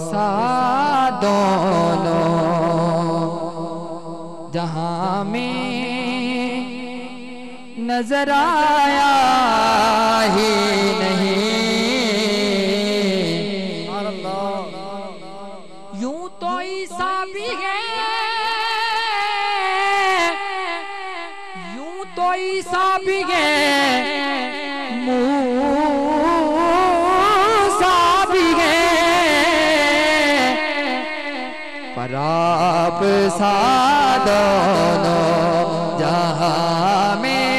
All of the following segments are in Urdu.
سا دونوں جہاں میں نظر آیا ہی نہیں۔ یوں تو عیسیٰ بھی ہے، یوں تو عیسیٰ بھی ہے، موسیٰ بھی ہے، پر آپ سا دونوں جہاں میں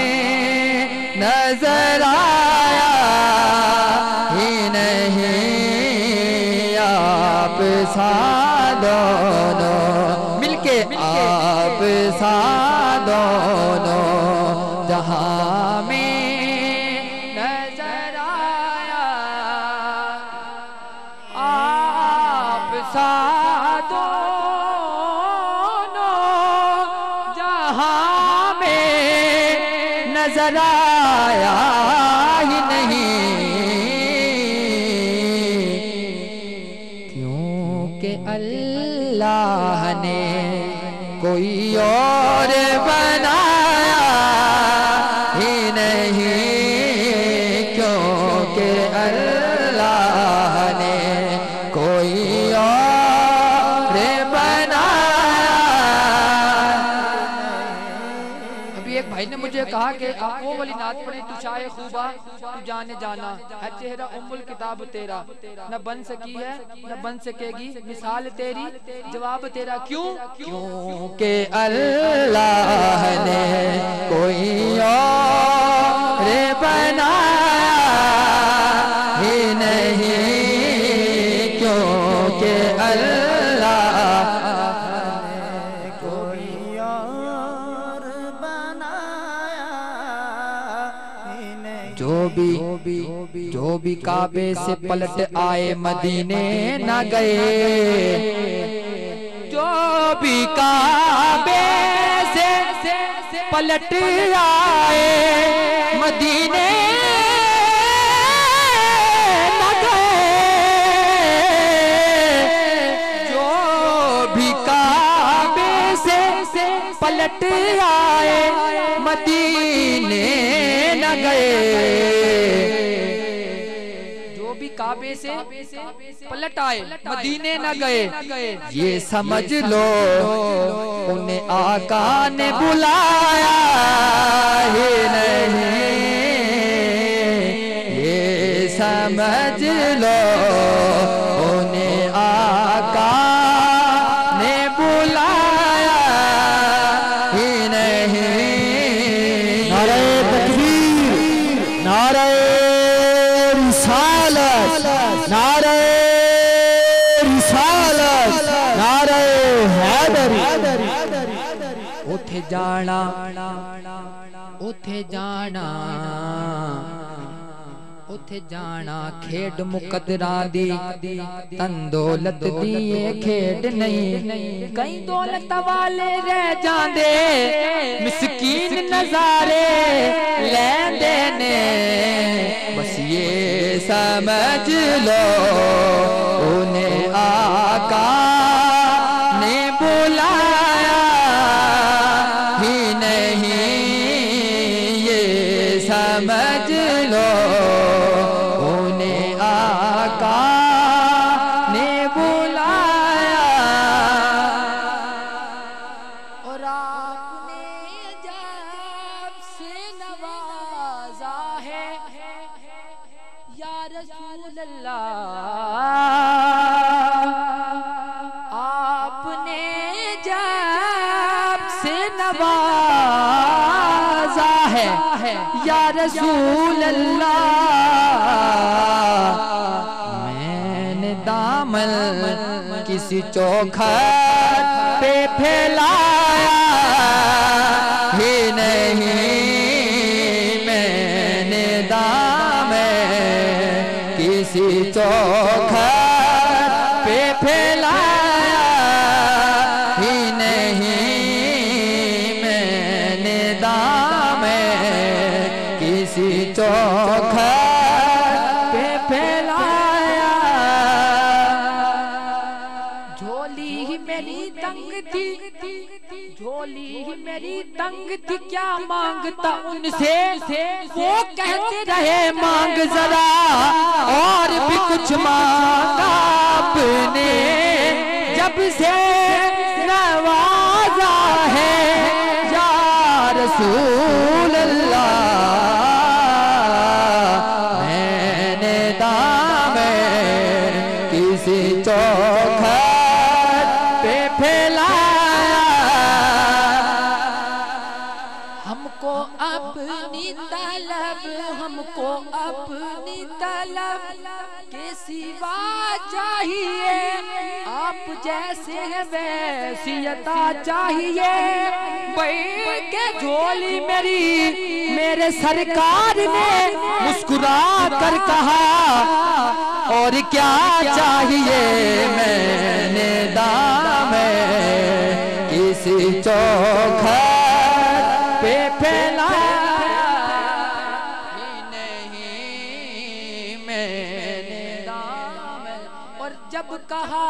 نظر آیا ہی نہیں۔ آپ سا دونوں مل کے، آپ سا دونوں جہاں میں نظر آیا، آپ سا دونوں جہاں میں نظر آیا ہی نہیں۔ کیونکہ اللہ نے کوئی اور بنایا ہی نہیں، کیونکہ اللہ نے کوئی اور بنایا۔ ابھی ایک بھائی نے مجھے کہا کہ آپ وہ والی نعت پڑھیں، تو شاہ خوبا تو جانے جانا ہے چہرہ ام الکتاب تیرا، نہ بن سکی ہے نہ بن سکے گی مثال تیری، جواب تیرا کیوں؟ کیونکہ اللہ نے کوئی اور بنایا ہی نہیں، کیونکہ اللہ نے کوئی اور بنایا ہی نہیں۔ جو بھی کعبے سے پلٹ آئے مدینے نہ گئے، جو بھی کعبے سے پلٹ آئے مدینے نہ گئے، جو بھی کعبے سے پلٹ آئے مدینے نہ گئے، جو بھی کعبے سے پلٹ آئے مدینے نہ گئے، یہ سمجھ لو انہیں آقا نے بلایا ہی نہیں، یہ سمجھ لو انہیں آقا نے بلایا ہی نہیں۔ نعرہ تکبیر، نعرہ رسالت، نعرہ رسالت، نعرہ حیدری۔ اٹھے جانا، اٹھے جانا، اٹھے جانا کھیڈ مقدرہ دی، تن دولت دی یہ کھیڈ نہیں، کئی دولت والے رہ جاندے، مسکین نظارے لیندے نے، بس یہ سمجھ لو انہیں آقا نے بلایا ہی نہیں، یہ سمجھ لو انہیں آقا نے بلایا۔ اور آپ نے جب سے نوازا ہے یا رسول اللہ، آپ نے جب سے نوازا ہے یا رسول اللہ، میں نے دامن کسی چوکھٹ پہ پھیلایا ہی نہیں، میں نے دامن کسی چوکھٹ پہ پھیلایا ہی نہیں، میں نے دامن کسی چوکھٹ پہ پھیلایا۔ جھولی میری تنگ تھی کیا مانگتا ان سے وہ کہتے رہے مانگ ذرا اور بھی کچھ مانگا آپ نے جب سے نوازا ہے یا رسول اللہ میں نے دامن کسی چوکھٹ پہ پھیلایا ہم کو اپنی طلب ہم کو اپنی طلب کے سوا چاہیے آپ جیسے ہیں ویسی عطا چاہیے بیٹھ کے جھولی میری میرے سرکار نے مسکرا کر کہا اور کیا چاہیے میں نے دامن کسی چوکھٹ پہ پھیلایا نہیں میں نے دامن اور جب کہا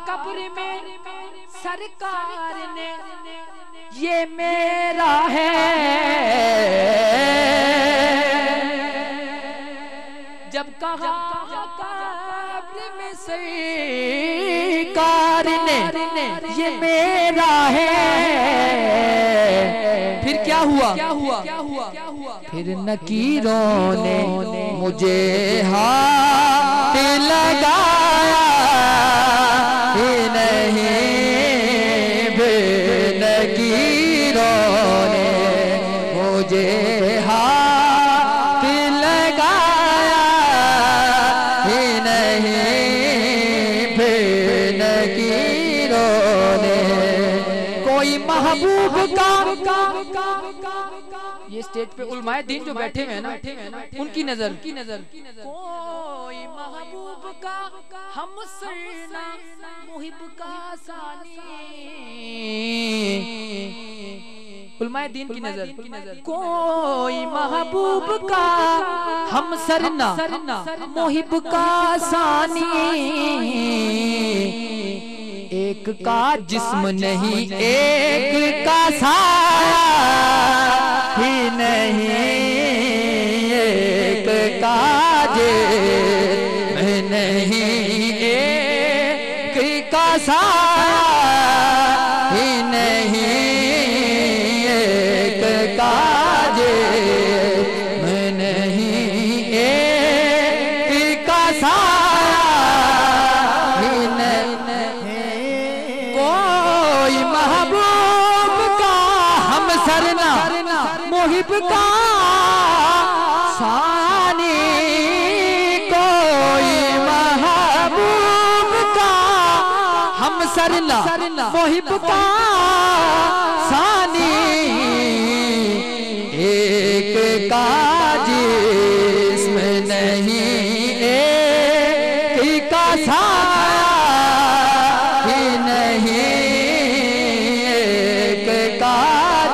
قبر میں سرکار نے یہ میرا ہے جب کہا قبر میں سرکار نے یہ میرا ہے پھر کیا ہوا پھر نکیروں نے مجھے ہاتھ لگایا نہیں پھر نکیروں نے مجھے ہاتھ لگایا نہیں پھر نکیروں نے کوئی محبوب کا یہ سٹیج پہ علماء دین جو بیٹھے ہوئے ہیں نا ان کی نظر کوئی محبوب کا ہم سرنا محب کا ثانی علماء دین کی نظر کوئی محبوب کا ہم سرنا محب کا ثانی ایک کا جسم نہیں ایک کا سایہ ہی نہیں ایک کا جسم نہیں ایک کا سایہ ہی نہیں ایک کا جسم نہیں ایک کا سایہ ہی نہیں کوئی محبوب کا ہم سرنا محب کا ثانی کوئی محبوب کا ہم سرنا محب کا ثانی ایک کا جسم نہیں ایک کا سایہ ہی نہیں ایک کا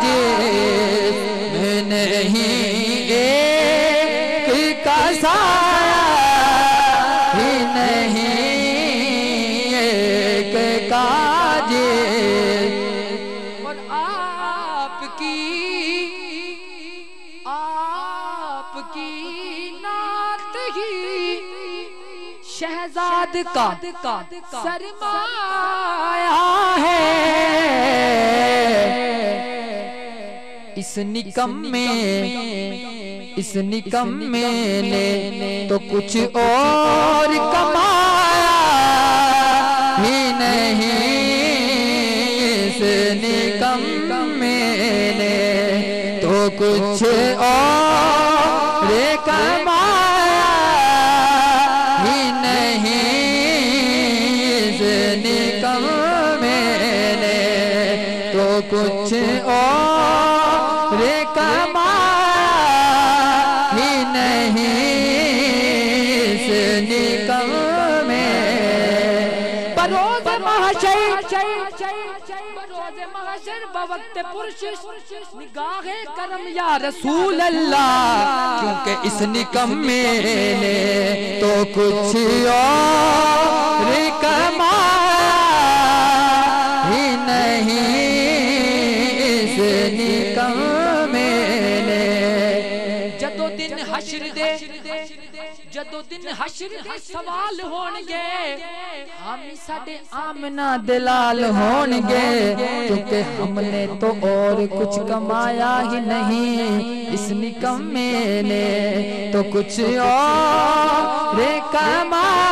جسم نہیں ایک کا سایہ ہی نہیں ایک کا جسم اور آپ کی نعت ہی شہزاد کا سرمایہ ہے اس نکمے نے تو کچھ اور کمایا ہی نہیں اس نکمے نے تو کچھ اور کمایا ہی نہیں اس نکمے نے تو کچھ اور کمایا ہی نہیں اس نکمے بروز محشر بوقت پرشش نگاہ کرم یا رسول اللہ کیونکہ اس نکمے نے تو کچھ اور کمایا نکمے نے جدو دن حشر دے سوال ہون گے ہم ساڈے آمنہ دلال ہون گے کیونکہ ہم نے تو اور کچھ کمایا ہی نہیں اس نکمے نے تو کچھ اور کمایا